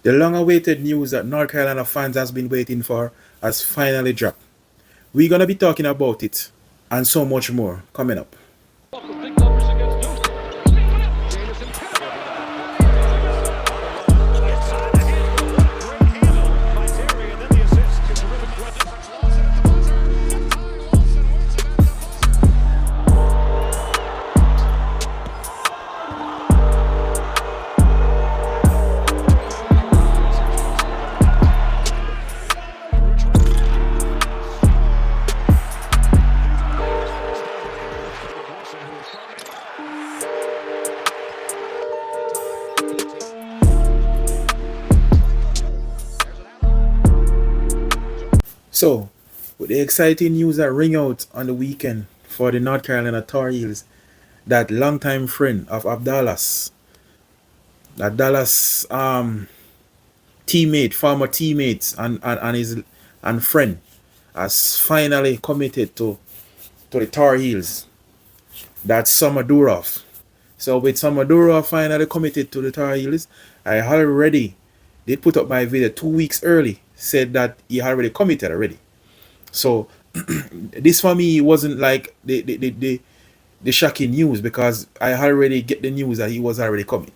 The long-awaited news that North Carolina fans has been waiting for has finally dropped. We're gonna be talking about it and so much more coming up. So, with the exciting news that ring out on the weekend for the North Carolina Tar Heels, that longtime friend of Abdallah's, that Dallas teammate, former teammates, and his and friend, has finally committed to the Tar Heels. That's Samadurov. So with Samadurov finally committed to the Tar Heels, I already did put up my video 2 weeks early, said that he already committed already. So this for me wasn't like the shocking news, because I already get the news that he was already coming.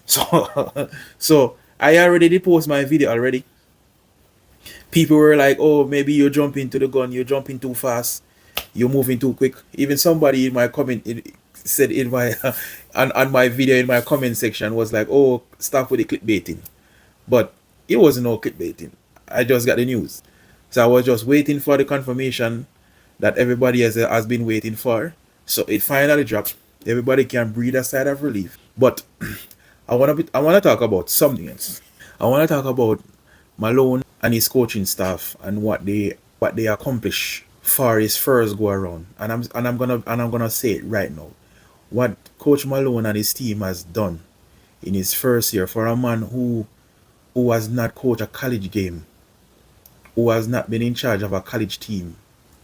So so I already did post my video already. People were like, oh, maybe you're jumping to the gun, you're jumping too fast, you're moving too quick. Even somebody in my comment said in my on my video in my comment section was like, oh, stop with the clickbaiting. But it wasn't no clickbaiting. I just got the news. So I was just waiting for the confirmation that everybody has been waiting for. So it finally dropped. Everybody can breathe a sigh of relief. But I wanna talk about something else. I wanna talk about Malone and his coaching staff and what they accomplish for his first go around. And I'm gonna say it right now. What Coach Malone and his team has done in his first year, for a man who has not coached a college game, who has not been in charge of a college team.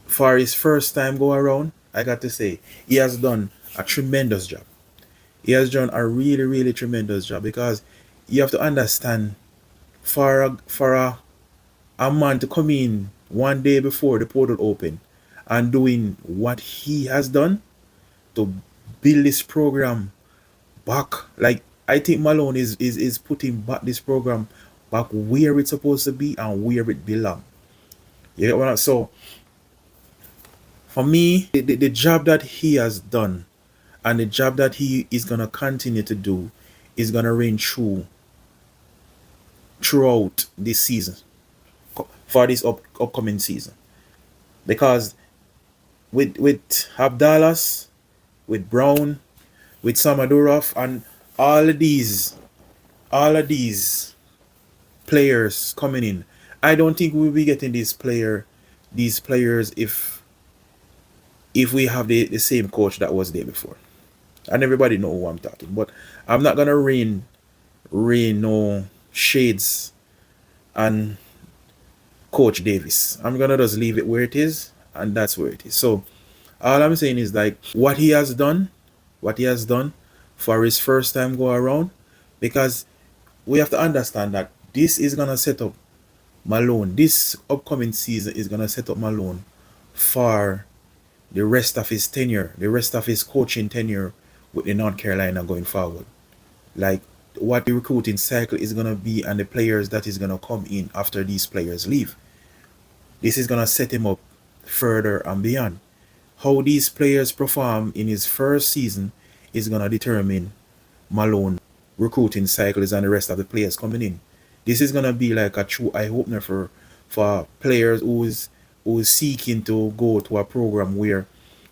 For his first time go around, I got to say, he has done a tremendous job. He has done a really, really tremendous job, because you have to understand, for a man to come in one day before the portal open and doing what he has done to build this program back, like, I think Malone is putting back this program back where it's supposed to be and where it belongs. You get what so for me, the job that he has done and the job that he is gonna continue to do is gonna reign throughout this season, for this upcoming season. Because with Abdallas, with Brown, with Samadurov, and all of these players coming in, I don't think we'll be getting these players if we have the same coach that was there before. And everybody know who I'm talking. But I'm not gonna rain no shades on Coach Davis. I'm gonna just leave it where it is, and that's where it is. So all I'm saying is, like, what he has done for his first time go around, because we have to understand that this is gonna set up Malone. This upcoming season is gonna set up Malone for the rest of his tenure, the rest of his coaching tenure with the North Carolina going forward. Like, what the recruiting cycle is gonna be and the players that is gonna come in after these players leave. This is gonna set him up further and beyond. How these players perform in his first season is gonna determine Malone recruiting cycles and the rest of the players coming in. This is gonna be like a true eye opener for players who is seeking to go to a program where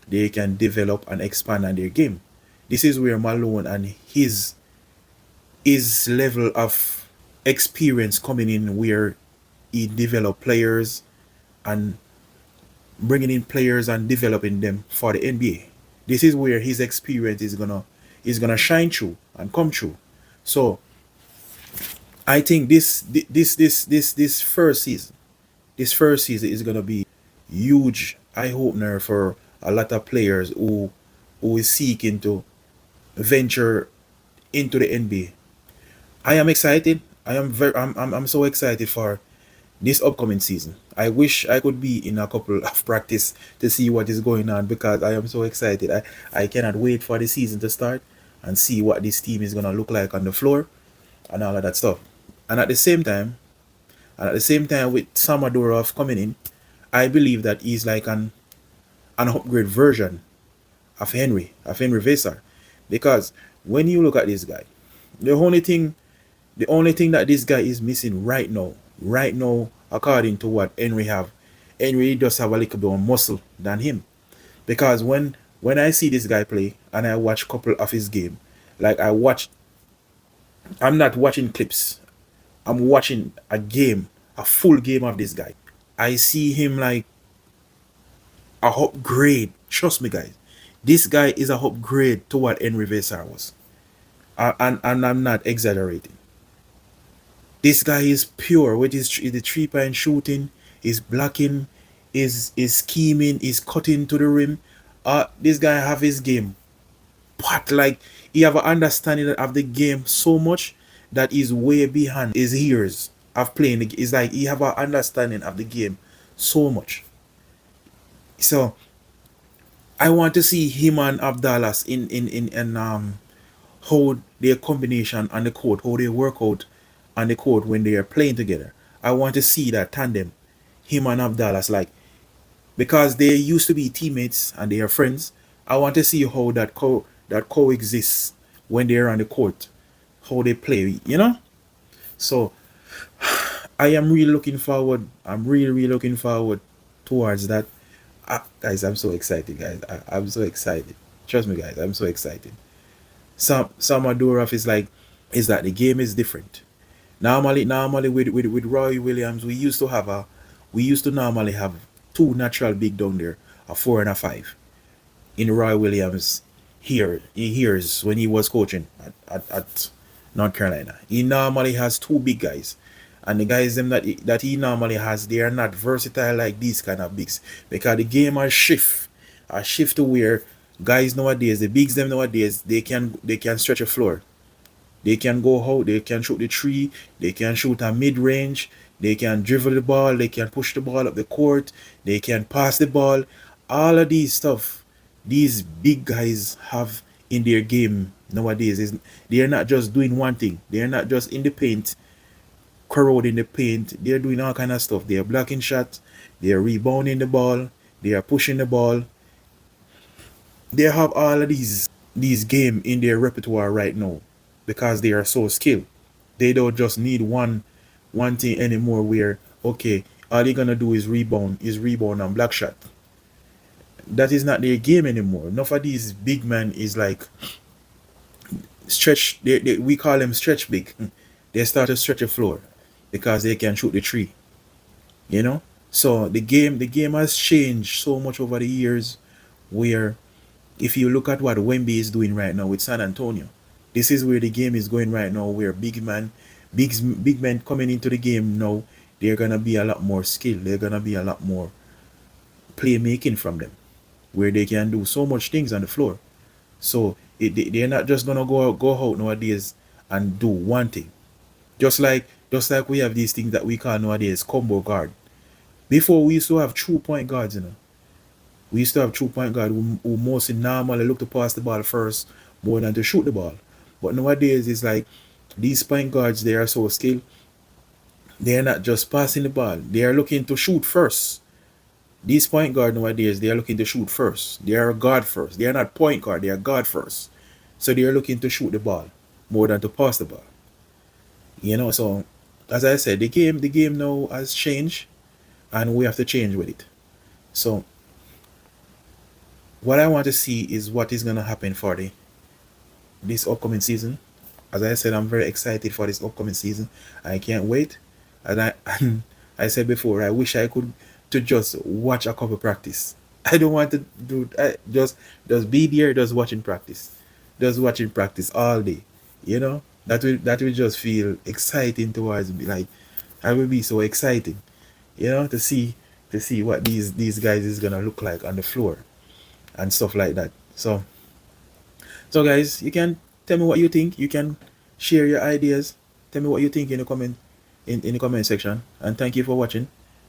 they can develop and expand on their game. This is where Malone and his level of experience coming in, where he develop players and bringing in players and developing them for the NBA. This is where his experience is gonna shine through and come through. So I think this first season is gonna be huge eye opener for a lot of players who is seeking to venture into the NBA. I am excited. I'm so excited for this upcoming season. I wish I could be in a couple of practice to see what is going on because I am so excited. I cannot wait for the season to start and see what this team is gonna look like on the floor and all of that stuff. And at the same time, with Samadorov coming in, I believe that he's like an upgrade version of Henry Vesar. Because when you look at this guy, the only thing that this guy is missing right now, according to what Henry have, Henry does have a little bit more muscle than him. Because when I see this guy play and I watch a couple of his game, like I'm not watching clips. I'm watching a full game of this guy. I see him like a upgrade. Trust me, guys. This guy is a upgrade to what Henry Vesar was. And I'm not exaggerating. This guy is pure with the 3-point shooting, his blocking, his scheming, his cutting to the rim. This guy have his game. But like he have an understanding of the game so much that is way behind his years of playing. It's like he have an understanding of the game so much. So I want to see him and Abdallas in how their combination on the court, how they work out on the court when they are playing together. I want to see that tandem, him and Abdallas, like because they used to be teammates and they are friends. I want to see how that coexists when they're on the court, how they play, you know. So I am really looking forward. I'm really looking forward towards that. Guys, I'm so excited, guys. I'm so excited. Trust me, guys. I'm so excited. Some Adoraf is that the game is different. Normally with Roy Williams, we used to normally have two natural big down there, a 4 and a 5. In Roy Williams he hears when he was coaching at North Carolina. He normally has two big guys. And the guys them that he normally has, they are not versatile like these kind of bigs. Because the game has shift. A shift to where guys nowadays, the bigs them nowadays, they can stretch a floor. They can go out, they can shoot the three, they can shoot a mid range, they can dribble the ball, they can push the ball up the court, they can pass the ball. All of these stuff, these big guys have in their game nowadays. They are not just doing one thing. They are not just in the paint, corroding the paint. They are doing all kind of stuff. They are blocking shots, they are rebounding the ball, they are pushing the ball. They have all of these game in their repertoire right now because they are so skilled. They don't just need one thing anymore where okay, all they're gonna do is rebound and block shot. That is not their game anymore. Enough of these big men is like stretch. We call them stretch big. They start to stretch the floor because they can shoot the three. You know. So the game has changed so much over the years. Where if you look at what Wemby is doing right now with San Antonio, this is where the game is going right now. Where big men coming into the game now, they're gonna be a lot more skilled. They're gonna be a lot more playmaking from them, where they can do so much things on the floor. So they're not just gonna go out nowadays and do one thing. Just like we have these things that we call nowadays combo guard. Before we used to have true point guards, We used to have true point guard who mostly normally look to pass the ball first more than to shoot the ball. But nowadays it's like these point guards, they are so skilled. They are not just passing the ball. They are looking to shoot first. These point guard nowadays, they are looking to shoot first. They are guard first. They are not point guard. They are guard first. So they are looking to shoot the ball more than to pass the ball. So as I said, the game now has changed, and we have to change with it. So what I want to see is what is gonna happen for this upcoming season. As I said, I'm very excited for this upcoming season. I can't wait. And I said before, I wish I could to just watch a couple practice. I don't want to do just be there, just watching practice all day. That will just feel exciting towards me. Like I will be so excited, to see what these guys is gonna look like on the floor and stuff like that. So guys, you can tell me what you think. You can share your ideas. Tell me what you think in the comment section. And thank you for watching.